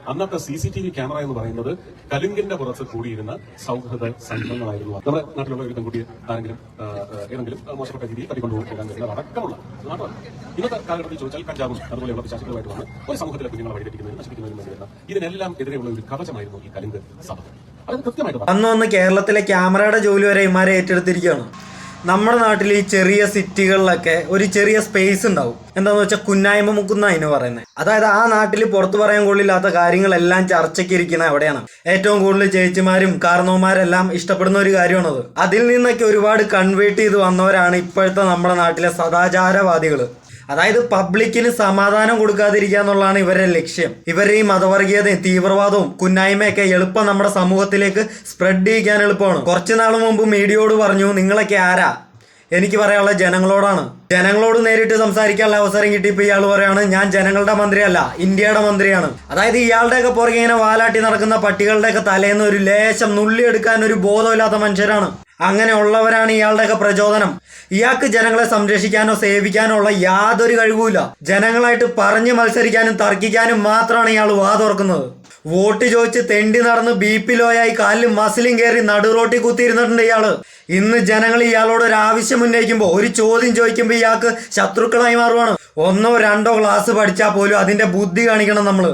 അന്നത്തെ CCTV camera എന്ന് പറയുന്നത് കലുങ്കിന്റെ പുറത്ത് കൂടിയിരുന്ന സൗഹൃദ സംഘങ്ങളായിരുന്നു. നമ്മുടെ നാട്ടിലുള്ള ഒരു പെൺകുട്ടിയെ ആരെങ്കിലും ഏതെങ്കിലും മോശപ്പെട്ട രീതിയിൽ തട്ടിക്കൊണ്ടുപോകാൻ കഴിയുന്നത് അടക്കമുള്ള നാടാണ്. ഇന്നത്തെ കാലഘട്ടത്തിൽ ചോദിച്ചാൽ കഞ്ചാവും അതുപോലെയുള്ള വിശ്വാസികളുമായിട്ട് വന്ന് ഒരു സമൂഹത്തിലെ കുഞ്ഞുങ്ങളെ വഴിതെറ്റിക്കുന്നതിനും നശിപ്പിക്കുന്നതിനും വേണ്ടി വരുന്ന ഇതിനെല്ലാം എതിരെയുള്ള ഒരു കവചമായിരുന്നു ഈ കലുങ്ക് സഭ. അത് കൃത്യമായിട്ട് അന്ന് കേരളത്തിലെ ക്യാമറയുടെ ജോലി വരെ ഇമാരെ ഏറ്റെടുത്തിരിക്കുകയാണ്. നമ്മുടെ നാട്ടിൽ ഈ ചെറിയ സിറ്റികളിലൊക്കെ ഒരു ചെറിയ സ്പേസ് ഉണ്ടാവും. എന്താന്ന് വെച്ചാൽ കുന്നായ്മ മുക്കുന്ന അതിന് പറയുന്നത്. അതായത് ആ നാട്ടിൽ പുറത്തു പറയാൻ കൊള്ളില്ലാത്ത കാര്യങ്ങളെല്ലാം ചർച്ചയ്ക്ക് ഇരിക്കുന്ന എവിടെയാണ്. ഏറ്റവും കൂടുതൽ ചേച്ചിമാരും കാരണവന്മാരെല്ലാം ഇഷ്ടപ്പെടുന്ന ഒരു കാര്യമാണത്. അതിൽ നിന്നൊക്കെ ഒരുപാട് കൺവേർട്ട് ചെയ്ത് വന്നവരാണ് ഇപ്പോഴത്തെ നമ്മുടെ നാട്ടിലെ സദാചാരവാദികൾ. അതായത് പബ്ലിക്കിന് സമാധാനം കൊടുക്കാതിരിക്കുക എന്നുള്ളതാണ് ഇവരുടെ ലക്ഷ്യം. ഇവരുടെ ഈ മതവർഗീയതയും തീവ്രവാദവും കുന്നായ്മയൊക്കെ എളുപ്പം നമ്മുടെ സമൂഹത്തിലേക്ക് സ്പ്രെഡ് ചെയ്യിക്കാൻ എളുപ്പമാണ്. കുറച്ചു നാൾ മുമ്പ് മീഡിയയോട് പറഞ്ഞു, നിങ്ങളൊക്കെ ആരാ? എനിക്ക് പറയാനുള്ള ജനങ്ങളോടാണ്. ജനങ്ങളോട് നേരിട്ട് സംസാരിക്കാനുള്ള അവസരം കിട്ടിയപ്പോൾ ഇയാൾ പറയാണ്, ഞാൻ ജനങ്ങളുടെ മന്ത്രിയല്ല, ഇന്ത്യയുടെ മന്ത്രിയാണ്. അതായത് ഇയാളുടെയൊക്കെ പുറകെ ഇങ്ങനെ വാലാട്ടി നടക്കുന്ന പട്ടികളുടെയൊക്കെ തലേന്ന് ഒരു ലേശം നുള്ളിയെടുക്കാൻ ഒരു ബോധമില്ലാത്ത മനുഷ്യരാണ്. അങ്ങനെ ഉള്ളവരാണ് ഇയാളുടെയൊക്കെ പ്രചോദനം. ഇയാൾക്ക് ജനങ്ങളെ സംരക്ഷിക്കാനോ സേവിക്കാനോ ഉള്ള യാതൊരു കഴിവുമില്ല. ജനങ്ങളായിട്ട് പറഞ്ഞ് മത്സരിക്കാനും തർക്കിക്കാനും മാത്രമാണ് ഇയാൾ വാതുറക്കുന്നത്. വോട്ട് ചോദിച്ച് തെണ്ടി നടന്ന് BP ലോയായി കാലിൽ മസിലും കയറി നടുറോട്ടി കുത്തിയിരുന്നിട്ടുണ്ട് ഇയാള്. ഇന്ന് ജനങ്ങൾ ഇയാളോട് ഒരു ആവശ്യം ഉന്നയിക്കുമ്പോൾ, ഒരു ചോദ്യം ചോദിക്കുമ്പോൾ ഇയാൾക്ക് ശത്രുക്കളായി മാറുവാണ്. 1 or 2 ക്ലാസ് പഠിച്ചാൽ പോലും അതിന്റെ ബുദ്ധി കാണിക്കണം നമ്മള്.